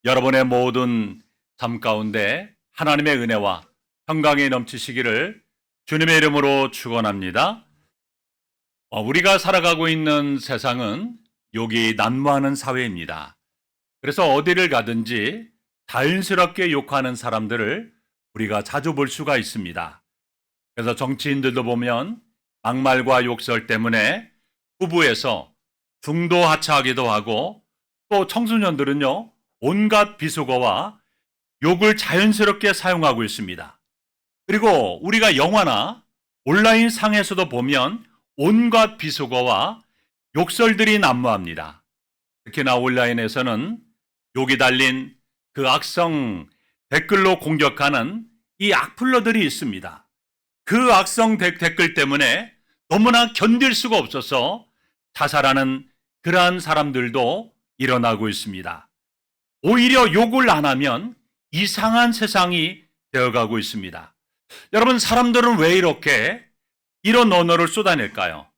여러분의 모든 삶 가운데 하나님의 은혜와 평강이 넘치시기를 주님의 이름으로 축원합니다. 우리가 살아가고 있는 세상은 욕이 난무하는 사회입니다. 그래서 어디를 가든지 자연스럽게 욕하는 사람들을 우리가 자주 볼 수가 있습니다. 그래서 정치인들도 보면 막말과 욕설 때문에 후보에서 중도하차하기도 하고, 또 청소년들은요 온갖 비속어와 욕을 자연스럽게 사용하고 있습니다. 그리고 우리가 영화나 온라인 상에서도 보면 온갖 비속어와 욕설들이 난무합니다. 특히나 온라인에서는 욕이 달린 그 악성 댓글로 공격하는 이 악플러들이 있습니다. 그 악성 댓글 때문에 너무나 견딜 수가 없어서 자살하는 그러한 사람들도 일어나고 있습니다. 오히려 욕을 안 하면 이상한 세상이 되어가고 있습니다. 여러분, 사람들은 왜 이렇게 이런 언어를 쏟아낼까요?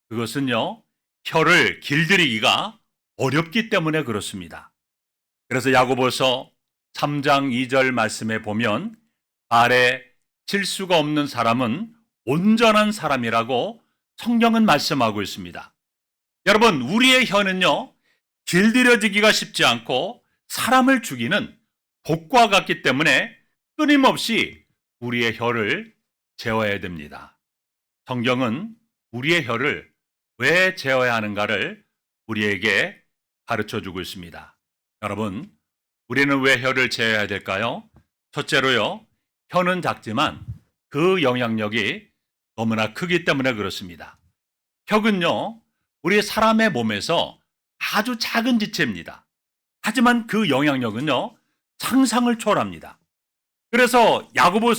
그것은요, 혀를 길들이기가 어렵기 때문에 그렇습니다. 그래서 야고보서 3장 2절 말씀에 보면 말에 실수가 없는 사람은 온전한 사람이라고 성경은 말씀하고 있습니다. 여러분, 우리의 혀는요, 길들여지기가 쉽지 않고 사람을 죽이는 독과 같기 때문에 끊임없이 우리의 혀를 제어해야 됩니다. 성경은 우리의 혀를 왜 제어해야 하는가를 우리에게 가르쳐주고 있습니다. 여러분, 우리는 왜 혀를 제어해야 될까요? 첫째로요, 혀는 작지만 그 영향력이 너무나 크기 때문에 그렇습니다. 혀는요, 우리 사람의 몸에서 아주 작은 지체입니다. 하지만 그 영향력은요, 상상을 초월합니다. 그래서 야고보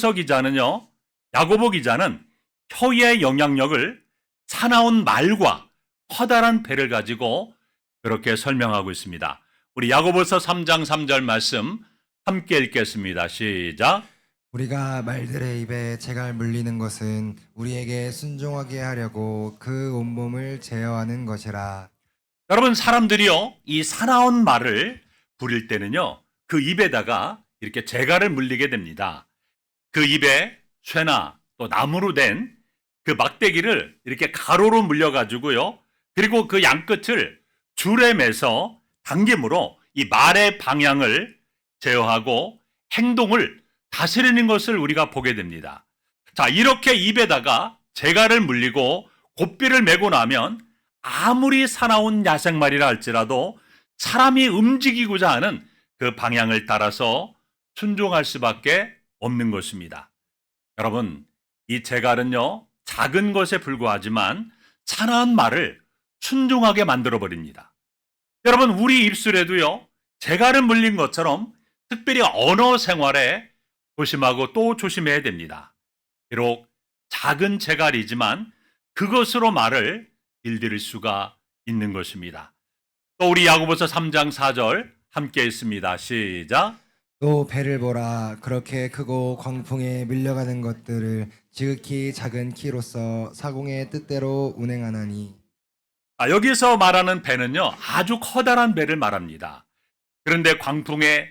기자는 혀의 영향력을 사나운 말과 커다란 배를 가지고 그렇게 설명하고 있습니다. 우리 야고보서 3장 3절 말씀 함께 읽겠습니다. 시작. 우리가 말들의 입에 재갈 물리는 것은 우리에게 순종하게 하려고 그 온몸을 제어하는 것이라. 여러분, 사람들이요, 이 사나운 말을 부릴 때는요, 그 입에다가 이렇게 재갈을 물리게 됩니다. 그 입에 쇠나 또 나무로 된 그 막대기를 이렇게 가로로 물려가지고요, 그리고 그 양끝을 줄에 매서 당김으로 이 말의 방향을 제어하고 행동을 다스리는 것을 우리가 보게 됩니다. 자, 이렇게 입에다가 재갈을 물리고 고삐를 메고 나면 아무리 사나운 야생말이라 할지라도 사람이 움직이고자 하는 그 방향을 따라서 순종할 수밖에 없는 것입니다. 여러분, 이 재갈은요, 작은 것에 불과하지만 사나운 말을 순종하게 만들어버립니다. 여러분, 우리 입술에도요, 재갈을 물린 것처럼 특별히 언어 생활에 조심하고 또 조심해야 됩니다. 비록 작은 재갈이지만 그것으로 말을 길들일 수가 있는 것입니다. 또 우리 야고보서 3장 4절 함께 읽습니다. 시작. 또 배를 보라. 그렇게 크고 광풍에 밀려가는 것들을 지극히 작은 키로서 사공의 뜻대로 운행하나니. 여기서 말하는 배는요, 아주 커다란 배를 말합니다. 그런데 광풍에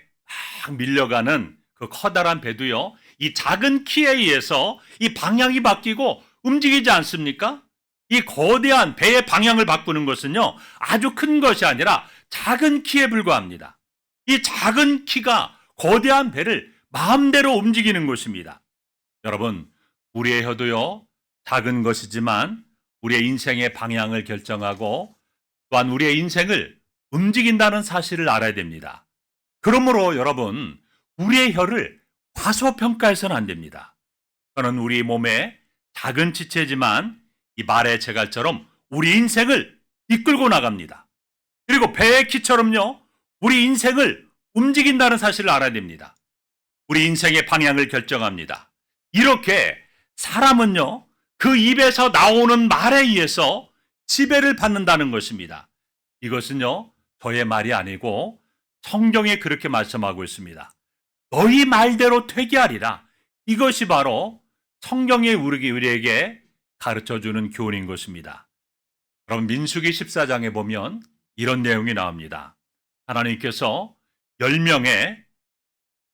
막 밀려가는 그 커다란 배도요, 이 작은 키에 의해서 이 방향이 바뀌고 움직이지 않습니까? 이 거대한 배의 방향을 바꾸는 것은요, 아주 큰 것이 아니라 작은 키에 불과합니다. 이 작은 키가 거대한 배를 마음대로 움직이는 것입니다. 여러분, 우리의 혀도요, 작은 것이지만 우리의 인생의 방향을 결정하고 또한 우리의 인생을 움직인다는 사실을 알아야 됩니다. 그러므로 여러분, 우리의 혀를 과소평가해서는 안 됩니다. 혀는 우리 몸의 작은 지체지만 이 말의 재갈처럼 우리 인생을 이끌고 나갑니다. 그리고 배의 키처럼요, 우리 인생을 움직인다는 사실을 알아야 됩니다. 우리 인생의 방향을 결정합니다. 이렇게 사람은요, 그 입에서 나오는 말에 의해서 지배를 받는다는 것입니다. 이것은요, 저의 말이 아니고 성경에 그렇게 말씀하고 있습니다. 너희 말대로 퇴기하리라. 이것이 바로 성경의 우리에게 가르쳐주는 교훈인 것입니다. 그럼 민수기 14장에 보면 이런 내용이 나옵니다. 하나님께서 10명의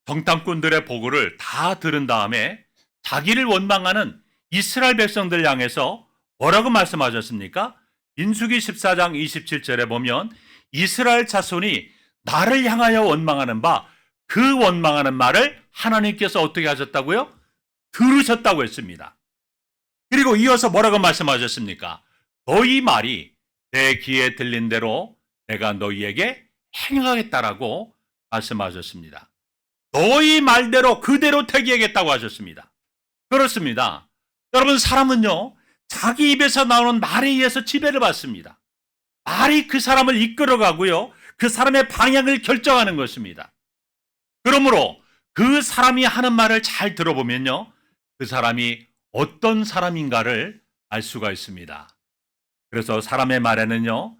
정탐꾼들의 보고를 다 들은 다음에 자기를 원망하는 이스라엘 백성들 향해서 뭐라고 말씀하셨습니까? 민수기 14장 27절에 보면 이스라엘 자손이 나를 향하여 원망하는 바 그 원망하는 말을 하나님께서 어떻게 하셨다고요? 들으셨다고 했습니다. 그리고 이어서 뭐라고 말씀하셨습니까? 너희 말이 내 귀에 들린 대로 내가 너희에게 행하겠다라고 말씀하셨습니다. 너희 말대로 그대로 택이하겠다고 하셨습니다. 그렇습니다. 여러분, 사람은요, 자기 입에서 나오는 말에 의해서 지배를 받습니다. 말이 그 사람을 이끌어가고요, 그 사람의 방향을 결정하는 것입니다. 그러므로 그 사람이 하는 말을 잘 들어보면요, 그 사람이 어떤 사람인가를 알 수가 있습니다. 그래서 사람의 말에는요,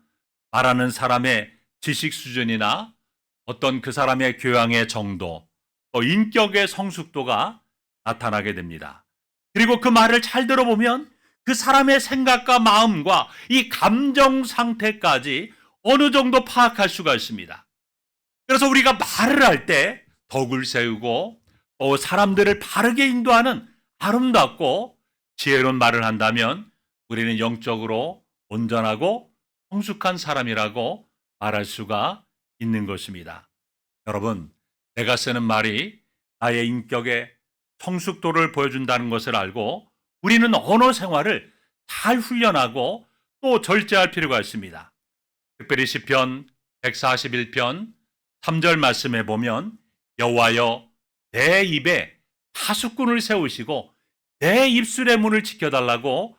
말하는 사람의 지식 수준이나 어떤 그 사람의 교양의 정도, 또 인격의 성숙도가 나타나게 됩니다. 그리고 그 말을 잘 들어보면 그 사람의 생각과 마음과 이 감정 상태까지 어느 정도 파악할 수가 있습니다. 그래서 우리가 말을 할 때 덕을 세우고 또 사람들을 바르게 인도하는 아름답고 지혜로운 말을 한다면 우리는 영적으로 온전하고 성숙한 사람이라고 말할 수가 있는 것입니다. 여러분, 내가 쓰는 말이 나의 인격의 성숙도를 보여준다는 것을 알고 우리는 언어 생활을 잘 훈련하고 또 절제할 필요가 있습니다. 특별히 시편 141편 3절 말씀에 보면 여호와여 내 입에 파수꾼을 세우시고 내 입술의 문을 지켜달라고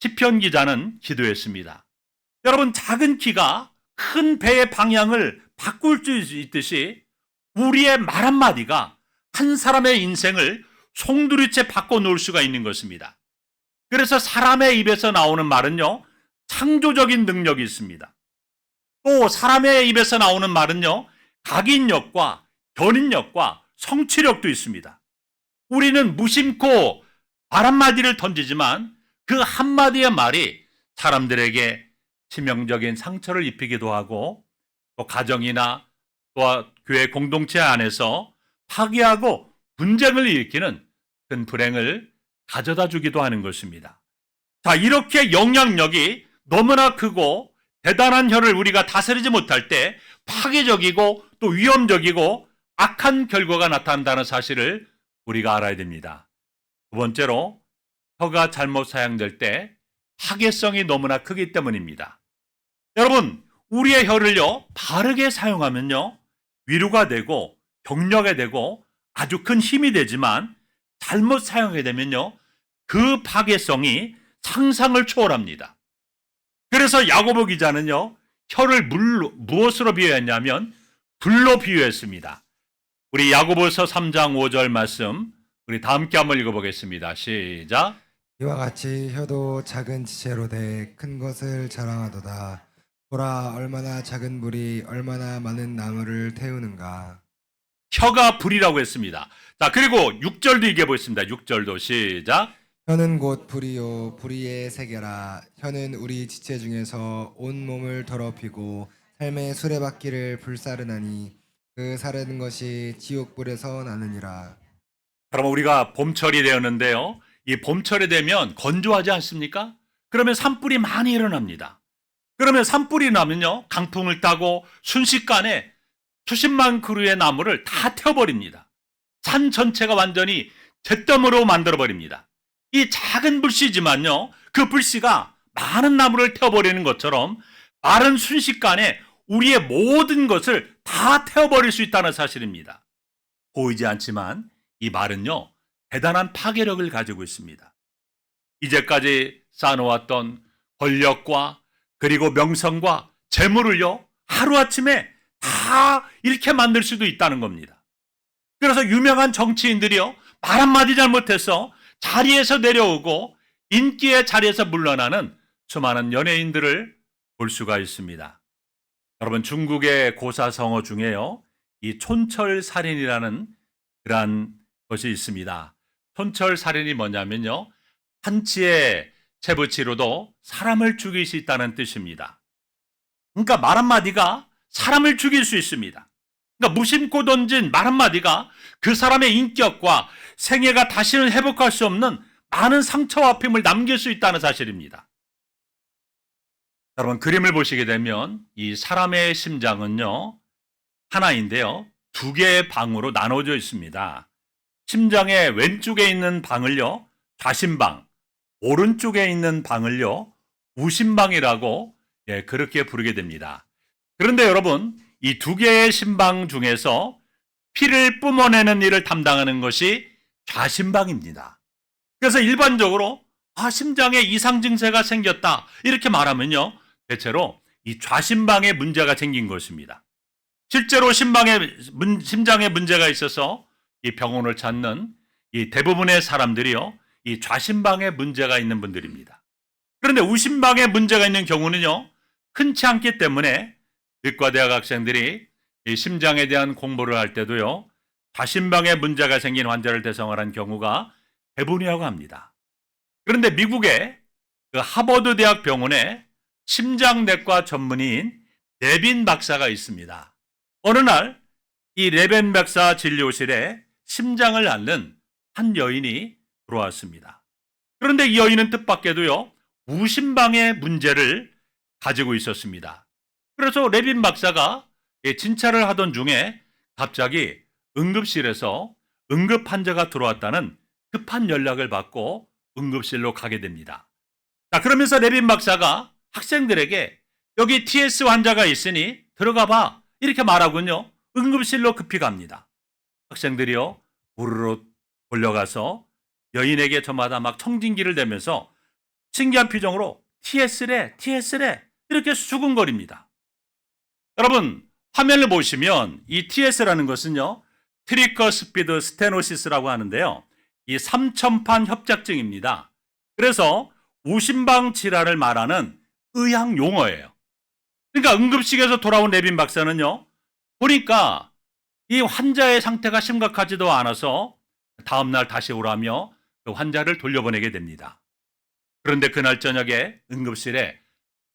시편 기자는 기도했습니다. 여러분, 작은 키가 큰 배의 방향을 바꿀 수 있듯이 우리의 말 한마디가 한 사람의 인생을 송두리째 바꿔놓을 수가 있는 것입니다. 그래서 사람의 입에서 나오는 말은요, 창조적인 능력이 있습니다. 또 사람의 입에서 나오는 말은요, 각인력과 견인력과 성취력도 있습니다. 우리는 무심코 말 한마디를 던지지만 그 한마디의 말이 사람들에게 치명적인 상처를 입히기도 하고 또 가정이나 또 교회 공동체 안에서 파괴하고 분쟁을 일으키는 큰 불행을 가져다 주기도 하는 것입니다. 자, 이렇게 영향력이 너무나 크고 대단한 혀를 우리가 다스리지 못할 때 파괴적이고 또 위험적이고 악한 결과가 나타난다는 사실을 우리가 알아야 됩니다. 두 번째로, 혀가 잘못 사용될 때 파괴성이 너무나 크기 때문입니다. 여러분, 우리의 혀를요, 바르게 사용하면요, 위로가 되고 격려가 되고 아주 큰 힘이 되지만 잘못 사용하게 되면요, 그 파괴성이 상상을 초월합니다. 그래서 야고보 기자는요, 혀를 무엇으로 비유했냐면 불로 비유했습니다. 우리 야고보서 3장 5절 말씀 우리 다 함께 한번 읽어보겠습니다. 시작. 이와 같이 혀도 작은 지체로 돼 큰 것을 자랑하도다. 보라, 얼마나 작은 불이 얼마나 많은 나무를 태우는가. 혀가 불이라고 했습니다. 자, 그리고 6절도 읽어보겠습니다. 6절도 시작. 혀는 곧 불이요 불의의 세계라. 혀는 우리 지체 중에서 온 몸을 더럽히고 삶의 수레바퀴를 불사르나니 그 사르는 것이 지옥불에서 나느니라. 그러면 우리가 봄철이 되었는데요, 이 봄철이 되면 건조하지 않습니까? 그러면 산불이 많이 일어납니다. 그러면 산불이 나면요, 강풍을 타고 순식간에 수십만 그루의 나무를 다 태워버립니다. 산 전체가 완전히 잿더미로 만들어버립니다. 이 작은 불씨지만요, 그 불씨가 많은 나무를 태워버리는 것처럼 말은 순식간에 우리의 모든 것을 다 태워버릴 수 있다는 사실입니다. 보이지 않지만 이 말은요, 대단한 파괴력을 가지고 있습니다. 이제까지 쌓아놓았던 권력과 그리고 명성과 재물을요, 하루아침에 다 잃게 만들 수도 있다는 겁니다. 그래서 유명한 정치인들이요, 말 한마디 잘못해서 자리에서 내려오고 인기의 자리에서 물러나는 수많은 연예인들을 볼 수가 있습니다. 여러분, 중국의 고사성어 중에요, 이 촌철살인이라는 그러한 것이 있습니다. 촌철살인이 뭐냐면요, 한치의 채부치로도 사람을 죽일 수 있다는 뜻입니다. 그러니까 말 한마디가 사람을 죽일 수 있습니다. 그러니까 무심코 던진 말 한마디가 그 사람의 인격과 생애가 다시는 회복할 수 없는 많은 상처와 아픔을 남길 수 있다는 사실입니다. 여러분, 그림을 보시게 되면 이 사람의 심장은요, 하나인데요, 두 개의 방으로 나눠져 있습니다. 심장의 왼쪽에 있는 방을요, 좌심방, 오른쪽에 있는 방을요, 우심방이라고 그렇게 부르게 됩니다. 그런데 여러분, 이 두 개의 심방 중에서 피를 뿜어내는 일을 담당하는 것이 좌심방입니다. 그래서 일반적으로 심장에 이상 증세가 생겼다 이렇게 말하면요, 대체로 이 좌심방에 문제가 생긴 것입니다. 실제로 심장에 문제가 있어서 이 병원을 찾는 이 대부분의 사람들이요, 이 좌심방에 문제가 있는 분들입니다. 그런데 우심방에 문제가 있는 경우는요, 흔치 않기 때문에 의과대학 학생들이 이 심장에 대한 공부를 할 때도요, 좌심방에 문제가 생긴 환자를 대상으로 한 경우가 대부분이라고 합니다. 그런데 미국의 그 하버드 대학 병원에 심장내과 전문의인 레빈 박사가 있습니다. 어느 날 이 레빈 박사 진료실에 심장을 앓는 한 여인이 들어왔습니다. 그런데 이 여인은 뜻밖에도요, 우심방의 문제를 가지고 있었습니다. 그래서 레빈 박사가 진찰을 하던 중에 갑자기 응급실에서 응급 환자가 들어왔다는 급한 연락을 받고 응급실로 가게 됩니다. 자, 그러면서 레빈 박사가 학생들에게 여기 TS 환자가 있으니 들어가 봐 이렇게 말하군요. 응급실로 급히 갑니다. 학생들이요, 우르르 몰려가서 여인에게 저마다 막 청진기를 대면서 신기한 표정으로 TS래 이렇게 수근거립니다. 여러분, 화면을 보시면 이 TS라는 것은요, 트리커스피드 스테노시스라고 하는데요, 이 삼천판 협착증입니다. 그래서 우심방 질환을 말하는 의학 용어예요. 그러니까 응급실에서 돌아온 레빈 박사는요, 보니까 이 환자의 상태가 심각하지도 않아서 다음날 다시 오라며 그 환자를 돌려보내게 됩니다. 그런데 그날 저녁에 응급실에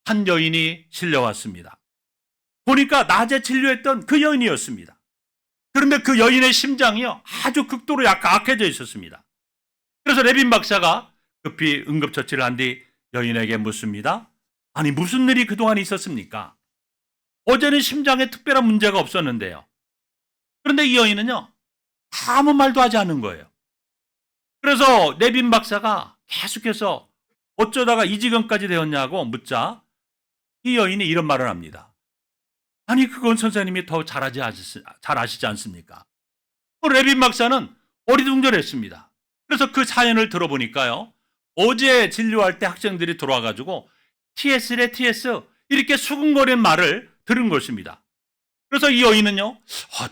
한 여인이 실려왔습니다. 보니까 낮에 진료했던 그 여인이었습니다. 그런데 그 여인의 심장이요, 아주 극도로 약해져 있었습니다. 그래서 레빈 박사가 급히 응급처치를 한 뒤 여인에게 묻습니다. 아니, 무슨 일이 그동안 있었습니까? 어제는 심장에 특별한 문제가 없었는데요. 그런데 이 여인은요, 아무 말도 하지 않는 거예요. 그래서 레빈 박사가 계속해서 어쩌다가 이 지경까지 되었냐고 묻자 이 여인이 이런 말을 합니다. 아니, 그건 선생님이 더 잘 아시지 않습니까? 레빈 박사는 어리둥절했습니다. 그래서 그 사연을 들어보니까요, 어제 진료할 때 학생들이 들어와가지고 TS래 TS 이렇게 수근거리는 말을 들은 것입니다. 그래서 이 여인은요,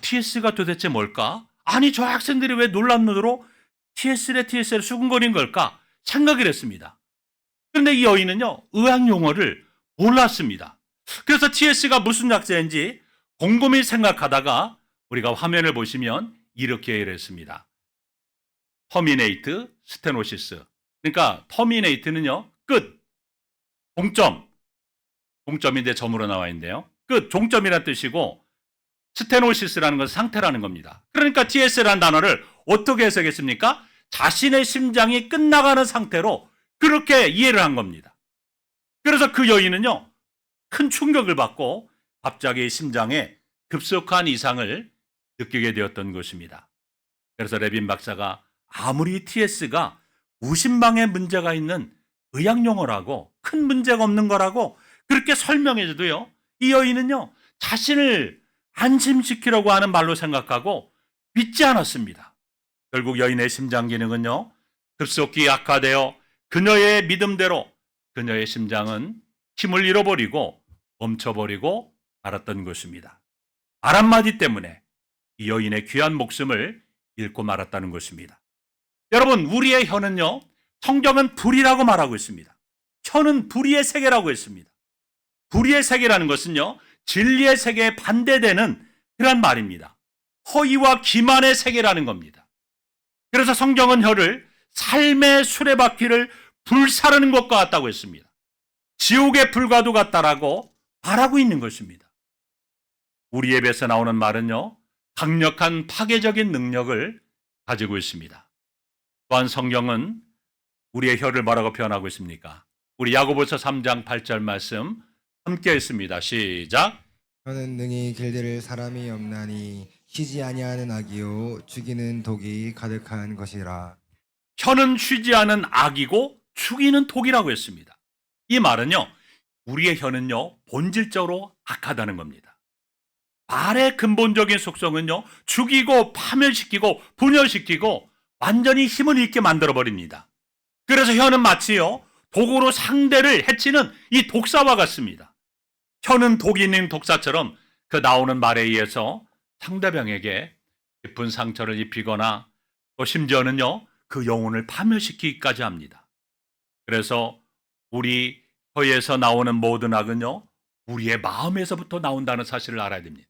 TS가 도대체 뭘까? 아니, 저 학생들이 왜 놀란 눈으로 TS래 TS를 수근거린 걸까? 생각을 했습니다. 그런데 이 여인은요, 의학 용어를 몰랐습니다. 그래서 TS가 무슨 약자인지 곰곰이 생각하다가 우리가 화면을 보시면 이렇게 얘기를 했습니다. 터미네이트 스테노시스. 그러니까 터미네이트는요, 끝, 동점인데 점으로 나와 있는데요. 끝, 종점이라는 뜻이고 스테노시스라는 것은 상태라는 겁니다. 그러니까 TS라는 단어를 어떻게 해석했습니까? 자신의 심장이 끝나가는 상태로 그렇게 이해를 한 겁니다. 그래서 그 여인은요, 큰 충격을 받고 갑자기 심장에 급속한 이상을 느끼게 되었던 것입니다. 그래서 레빈 박사가 아무리 TS가 우심방에 문제가 있는 의학 용어라고 큰 문제가 없는 거라고 그렇게 설명해줘도요, 이 여인은요, 자신을 안심시키려고 하는 말로 생각하고 믿지 않았습니다. 결국 여인의 심장 기능은요, 급속히 약화되어 그녀의 믿음대로 그녀의 심장은 힘을 잃어버리고 멈춰버리고 말았던 것입니다. 말 한마디 때문에 이 여인의 귀한 목숨을 잃고 말았다는 것입니다. 여러분, 우리의 혀는요, 성경은 불이라고 말하고 있습니다. 혀는 불의의 세계라고 했습니다. 불의의 세계라는 것은요, 진리의 세계에 반대되는 그런 말입니다. 허위와 기만의 세계라는 겁니다. 그래서 성경은 혀를 삶의 수레바퀴를 불사르는 것과 같다고 했습니다. 지옥의 불과도 같다라고 말하고 있는 것입니다. 우리 입에서 나오는 말은요, 강력한 파괴적인 능력을 가지고 있습니다. 또한 성경은 우리의 혀를 뭐라고 표현하고 있습니까? 우리 야고보서 3장 8절 말씀 함께 있습니다. 시작. 혀는 능히 길들일 사람이 없나니 쉬지 아니하는 악이요 죽이는 독이 가득한 것이라. 혀는 쉬지 않은 악이고 죽이는 독이라고 했습니다. 이 말은요, 우리의 혀는요, 본질적으로 악하다는 겁니다. 말의 근본적인 속성은요, 죽이고 파멸시키고 분열시키고 완전히 힘을 잃게 만들어버립니다. 그래서 혀는 마치요, 독으로 상대를 해치는 이 독사와 같습니다. 혀는 독이 있는 독사처럼 그 나오는 말에 의해서 상대방에게 깊은 상처를 입히거나 또 심지어는요, 그 영혼을 파멸시키기까지 합니다. 그래서 우리 혀에서 나오는 모든 악은요, 우리의 마음에서부터 나온다는 사실을 알아야 됩니다.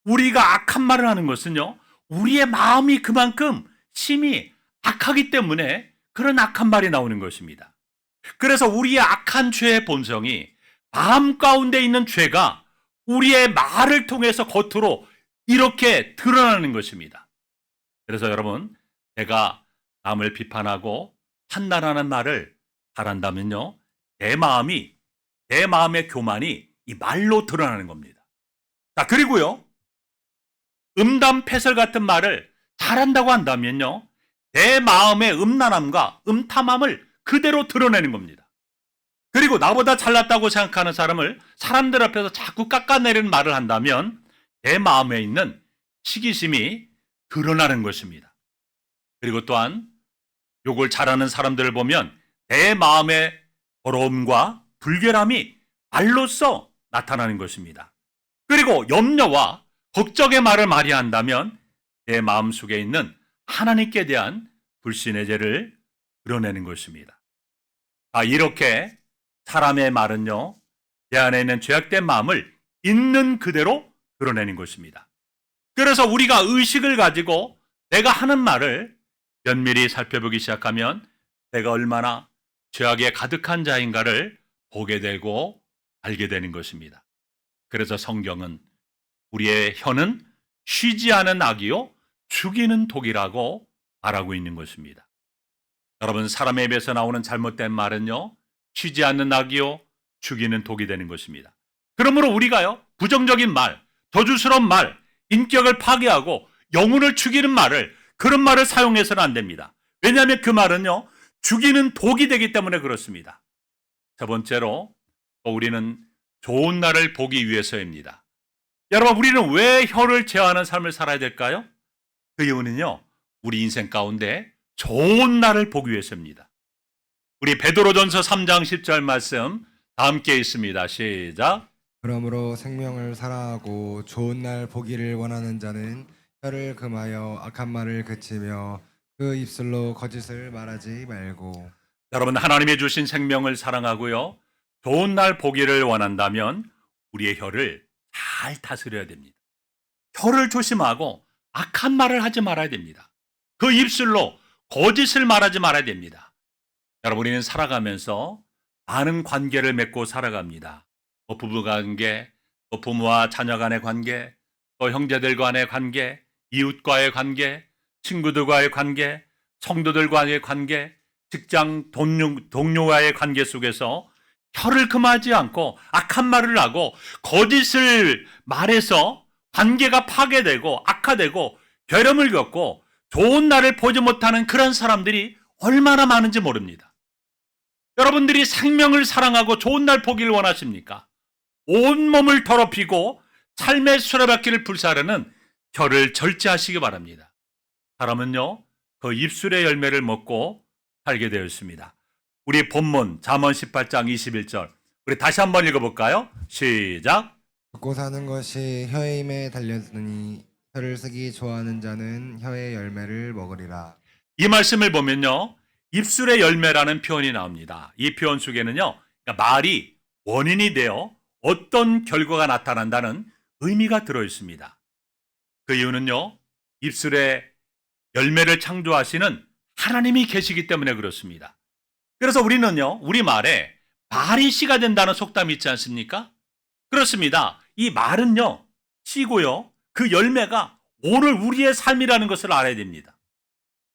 우리가 악한 말을 하는 것은요, 우리의 마음이 그만큼 심히 악하기 때문에 그런 악한 말이 나오는 것입니다. 그래서 우리의 악한 죄의 본성이 마음 가운데 있는 죄가 우리의 말을 통해서 겉으로 이렇게 드러나는 것입니다. 그래서 여러분, 내가 남을 비판하고 판단하는 말을 잘한다면요, 내 마음의 교만이 이 말로 드러나는 겁니다. 자, 그리고요, 음담패설 같은 말을 잘한다고 한다면요, 내 마음의 음란함과 음탐함을 그대로 드러내는 겁니다. 그리고 나보다 잘났다고 생각하는 사람을 사람들 앞에서 자꾸 깎아내리는 말을 한다면 내 마음에 있는 시기심이 드러나는 것입니다. 그리고 또한 욕을 잘하는 사람들을 보면 내 마음의 더러움과 불결함이 말로써 나타나는 것입니다. 그리고 염려와 걱정의 말을 많이 한다면 내 마음속에 있는 하나님께 대한 불신의 죄를 드러내는 것입니다. 이렇게 사람의 말은요, 내 안에 있는 죄악된 마음을 있는 그대로 드러내는 것입니다. 그래서 우리가 의식을 가지고 내가 하는 말을 면밀히 살펴보기 시작하면 내가 얼마나 죄악에 가득한 자인가를 보게 되고 알게 되는 것입니다. 그래서 성경은 우리의 혀는 쉬지 않은 악이요 죽이는 독이라고 말하고 있는 것입니다. 여러분, 사람의 입에서 나오는 잘못된 말은요, 쉬지 않는 악이요 죽이는 독이 되는 것입니다. 그러므로 우리가요, 부정적인 말, 저주스러운 말, 인격을 파괴하고 영혼을 죽이는 말을, 그런 말을 사용해서는 안 됩니다. 왜냐하면 그 말은요, 죽이는 독이 되기 때문에 그렇습니다. 첫 번째로, 우리는 좋은 날을 보기 위해서입니다. 여러분, 우리는 왜 혀를 제어하는 삶을 살아야 될까요? 그 이유는요, 우리 인생 가운데 좋은 날을 보기 위해서입니다. 우리 베드로전서 3장 10절 말씀 다 함께 있습니다. 시작. 그러므로 생명을 사랑하고 좋은 날 보기를 원하는 자는 혀를 금하여 악한 말을 그치며 그 입술로 거짓을 말하지 말고. 여러분, 하나님이 주신 생명을 사랑하고요, 좋은 날 보기를 원한다면 우리의 혀를 잘 다스려야 됩니다. 혀를 조심하고 악한 말을 하지 말아야 됩니다. 그 입술로 거짓을 말하지 말아야 됩니다. 여러분, 우리는 살아가면서 많은 관계를 맺고 살아갑니다. 부부 관계, 또 부모와 자녀 간의 관계, 또 형제들 간의 관계, 이웃과의 관계, 친구들과의 관계, 성도들과의 관계, 직장 동료와의 관계 속에서 혀를 금하지 않고 악한 말을 하고 거짓을 말해서 관계가 파괴되고 악화되고 괴로움을 겪고 좋은 날을 보지 못하는 그런 사람들이 얼마나 많은지 모릅니다. 여러분들이 생명을 사랑하고 좋은 날 보기를 원하십니까? 온몸을 더럽히고 삶의 수레바퀴를 불사르는 혀를 절제하시기 바랍니다. 사람은요, 그 입술의 열매를 먹고 살게 되어 있습니다. 우리 본문 잠언 18장 21절, 우리 다시 한번 읽어볼까요? 시작. 먹고 사는 것이 혀의 힘에 달렸으니 혀를 쓰기 좋아하는 자는 혀의 열매를 먹으리라. 이 말씀을 보면요, 입술의 열매라는 표현이 나옵니다. 이 표현 속에는요, 그러니까 말이 원인이 되어 어떤 결과가 나타난다는 의미가 들어 있습니다. 그 이유는요, 입술의 열매를 창조하시는 하나님이 계시기 때문에 그렇습니다. 그래서 우리는요, 우리 말에 말이 씨가 된다는 속담이 있지 않습니까? 그렇습니다. 이 말은요, 씨고요, 그 열매가 오늘 우리의 삶이라는 것을 알아야 됩니다.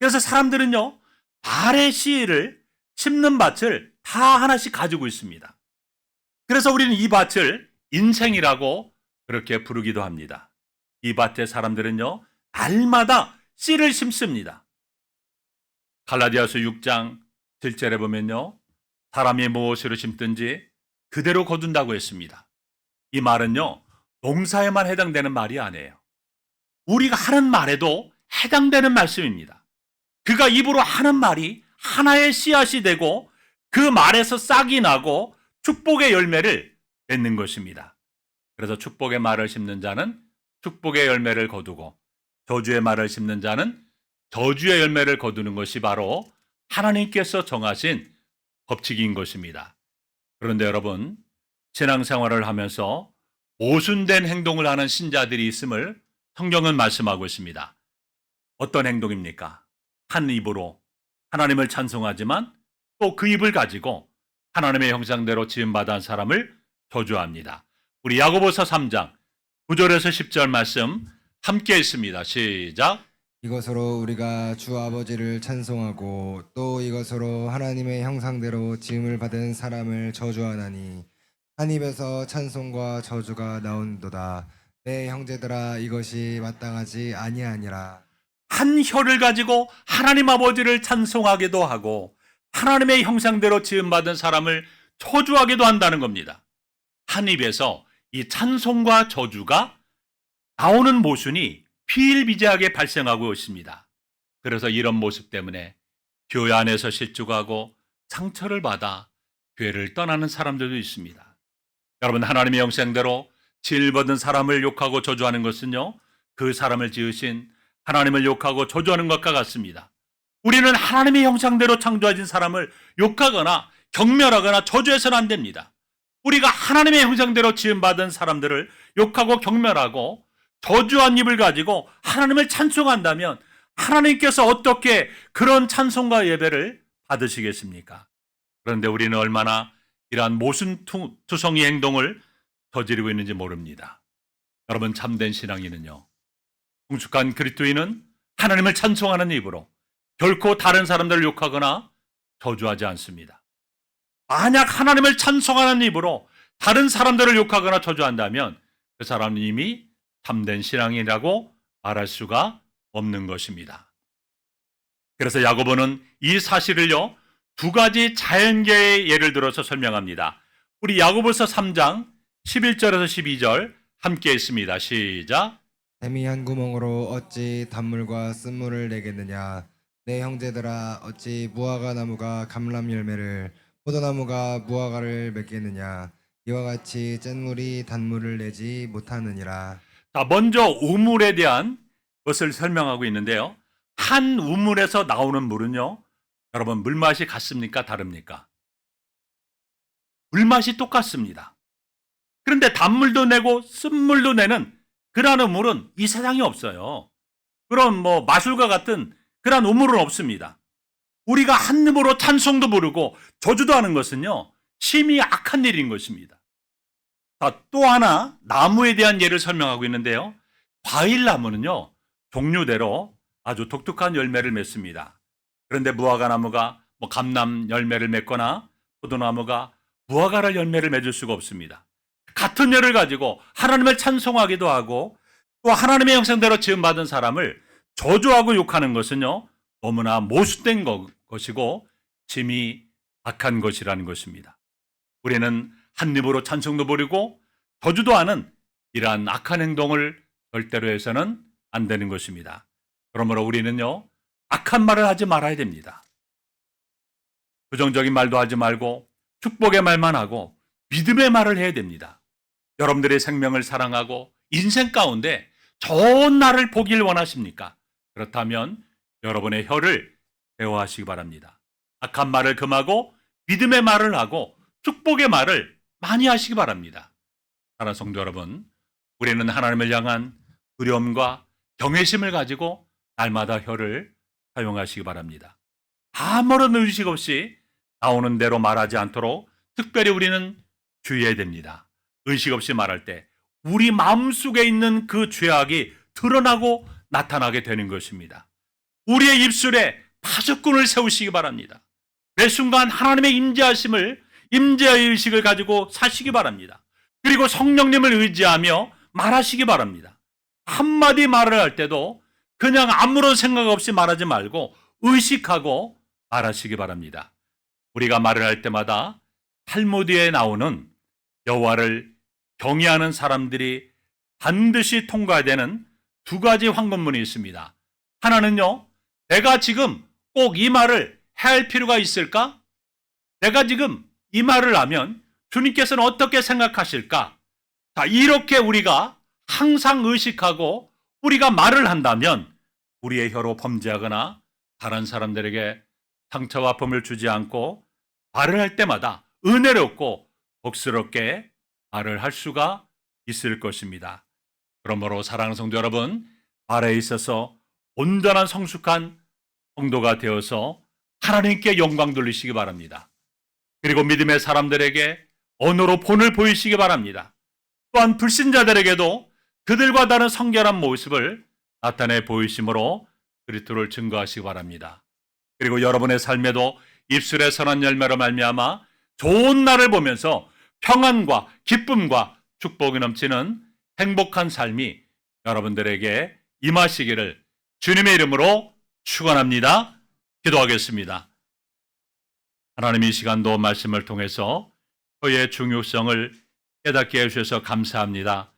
그래서 사람들은요, 발의 씨를 심는 밭을 다 하나씩 가지고 있습니다. 그래서 우리는 이 밭을 인생이라고 그렇게 부르기도 합니다. 이 밭의 사람들은요, 날마다 씨를 심습니다. 갈라디아서 6장 7절에 보면요, 사람이 무엇으로 심든지 그대로 거둔다고 했습니다. 이 말은요, 농사에만 해당되는 말이 아니에요. 우리가 하는 말에도 해당되는 말씀입니다. 그가 입으로 하는 말이 하나의 씨앗이 되고 그 말에서 싹이 나고 축복의 열매를 맺는 것입니다. 그래서 축복의 말을 심는 자는 축복의 열매를 거두고 저주의 말을 심는 자는 저주의 열매를 거두는 것이 바로 하나님께서 정하신 법칙인 것입니다. 그런데 여러분, 신앙생활을 하면서 모순된 행동을 하는 신자들이 있음을 성경은 말씀하고 있습니다. 어떤 행동입니까? 한 입으로 하나님을 찬송하지만 또 그 입을 가지고 하나님의 형상대로 지음받은 사람을 저주합니다. 우리 야고보서 3장 9절에서 10절 말씀 함께 있습니다. 시작. 이것으로 우리가 주 아버지를 찬송하고 또 이것으로 하나님의 형상대로 지음을 받은 사람을 저주하나니 한 입에서 찬송과 저주가 나온도다. 내 형제들아, 이것이 마땅하지 아니하니라. 한 혀를 가지고 하나님 아버지를 찬송하기도 하고 하나님의 형상대로 지음받은 사람을 저주하기도 한다는 겁니다. 한 입에서 이 찬송과 저주가 나오는 모순이 비일비재하게 발생하고 있습니다. 그래서 이런 모습 때문에 교회 안에서 실족하고 상처를 받아 교회를 떠나는 사람들도 있습니다. 여러분, 하나님의 형상대로 지음받은 사람을 욕하고 저주하는 것은요, 그 사람을 지으신 하나님을 욕하고 저주하는 것과 같습니다. 우리는 하나님의 형상대로 창조하신 사람을 욕하거나 경멸하거나 저주해서는 안 됩니다. 우리가 하나님의 형상대로 지음받은 사람들을 욕하고 경멸하고 저주한 입을 가지고 하나님을 찬송한다면 하나님께서 어떻게 그런 찬송과 예배를 받으시겠습니까? 그런데 우리는 얼마나 이러한 모순투성이 행동을 저지르고 있는지 모릅니다. 여러분, 참된 신앙인은요, 성숙한 그리스도인은 하나님을 찬송하는 입으로 결코 다른 사람들을 욕하거나 저주하지 않습니다. 만약 하나님을 찬송하는 입으로 다른 사람들을 욕하거나 저주한다면 그 사람은 이미 참된 신앙이라고 말할 수가 없는 것입니다. 그래서 야고보는 이 사실을요, 두 가지 자연계의 예를 들어서 설명합니다. 우리 야고보서 3장 11절에서 12절 함께 있습니다. 시작. 뱀이 한 구멍으로 어찌 단물과 쓴물을 내겠느냐. 내 형제들아, 어찌 무화과 나무가 감람 열매를 포도나무가 무화과를 맺겠느냐. 이와 같이 짠물이 단물을 내지 못하느니라. 자, 먼저 우물에 대한 것을 설명하고 있는데요. 한 우물에서 나오는 물은요, 여러분, 물맛이 같습니까? 다릅니까? 물맛이 똑같습니다. 그런데 단물도 내고 쓴물도 내는 그러한 우물은 이 세상에 없어요. 그런 마술과 같은 그러한 우물은 없습니다. 우리가 한 입으로 찬송도 부르고 저주도 하는 것은요, 심히 악한 일인 것입니다. 자, 또 하나 나무에 대한 예를 설명하고 있는데요. 과일나무는요, 종류대로 아주 독특한 열매를 맺습니다. 그런데 무화과 나무가 감람 열매를 맺거나 포도나무가 무화과를 열매를 맺을 수가 없습니다. 같은 열을 가지고 하나님을 찬송하기도 하고 또 하나님의 형상대로 지음받은 사람을 저주하고 욕하는 것은요, 너무나 모순된 것이고 심히 악한 것이라는 것입니다. 우리는 한 입으로 찬송도 부리고 저주도 하는 이러한 악한 행동을 절대로 해서는 안 되는 것입니다. 그러므로 우리는요, 악한 말을 하지 말아야 됩니다. 부정적인 말도 하지 말고 축복의 말만 하고 믿음의 말을 해야 됩니다. 여러분들의 생명을 사랑하고 인생 가운데 좋은 날을 보길 원하십니까? 그렇다면 여러분의 혀를 대화하시기 바랍니다. 악한 말을 금하고 믿음의 말을 하고 축복의 말을 많이 하시기 바랍니다. 사랑하는 성도 여러분, 우리는 하나님을 향한 두려움과 경외심을 가지고 날마다 혀를 사용하시기 바랍니다. 아무런 의식 없이 나오는 대로 말하지 않도록 특별히 우리는 주의해야 됩니다. 의식 없이 말할 때 우리 마음속에 있는 그 죄악이 드러나고 나타나게 되는 것입니다. 우리의 입술에 파수꾼을 세우시기 바랍니다. 매 순간 하나님의 임재하심을, 임재의 의식을 가지고 사시기 바랍니다. 그리고 성령님을 의지하며 말하시기 바랍니다. 한마디 말을 할 때도 그냥 아무런 생각 없이 말하지 말고 의식하고 말하시기 바랍니다. 우리가 말을 할 때마다 탈무드에 나오는 여호와를 경외하는 사람들이 반드시 통과해야 되는 두 가지 황금문이 있습니다. 하나는요, 내가 지금 꼭 이 말을 해야 할 필요가 있을까? 내가 지금 이 말을 하면 주님께서는 어떻게 생각하실까? 자, 이렇게 우리가 항상 의식하고 우리가 말을 한다면 우리의 혀로 범죄하거나 다른 사람들에게 상처와 아픔을 주지 않고 말을 할 때마다 은혜롭고 복스럽게 말을 할 수가 있을 것입니다. 그러므로 사랑하는 성도 여러분, 말에 있어서 온전한 성숙한 성도가 되어서 하나님께 영광 돌리시기 바랍니다. 그리고 믿음의 사람들에게 언어로 본을 보이시기 바랍니다. 또한 불신자들에게도 그들과 다른 성결한 모습을 나타내 보이심으로 그리스도를 증거하시기 바랍니다. 그리고 여러분의 삶에도 입술의 선한 열매로 말미암아 좋은 날을 보면서 평안과 기쁨과 축복이 넘치는 행복한 삶이 여러분들에게 임하시기를 주님의 이름으로 축원합니다. 기도하겠습니다. 하나님, 이 시간도 말씀을 통해서 혀의 중요성을 깨닫게 해주셔서 감사합니다.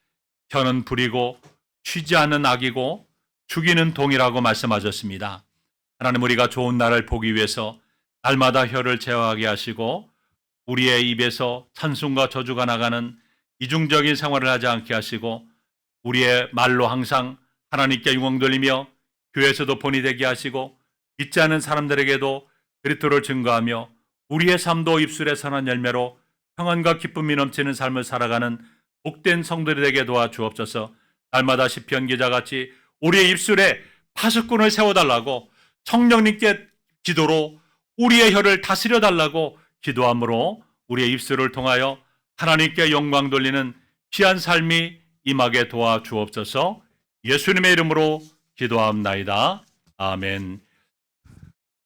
혀는 불이고 쉬지 않는 악이고 죽이는 동이라고 말씀하셨습니다. 하나님, 우리가 좋은 날을 보기 위해서 날마다 혀를 제어하게 하시고 우리의 입에서 찬송과 저주가 나가는 이중적인 생활을 하지 않게 하시고 우리의 말로 항상 하나님께 영광 돌리며 교회에서도 본이 되게 하시고 믿지 않는 사람들에게도 그리스도를 증거하며 우리의 삶도 입술의 선한 열매로 평안과 기쁨이 넘치는 삶을 살아가는 복된 성도들이 되게 도와주옵소서. 날마다 시편 기자같이 우리의 입술에 파수꾼을 세워달라고 성령님께 기도로 우리의 혀를 다스려 달라고 기도함으로 우리의 입술을 통하여 하나님께 영광 돌리는 귀한 삶이 임하게 도와주옵소서. 예수님의 이름으로 기도합나이다. 아멘.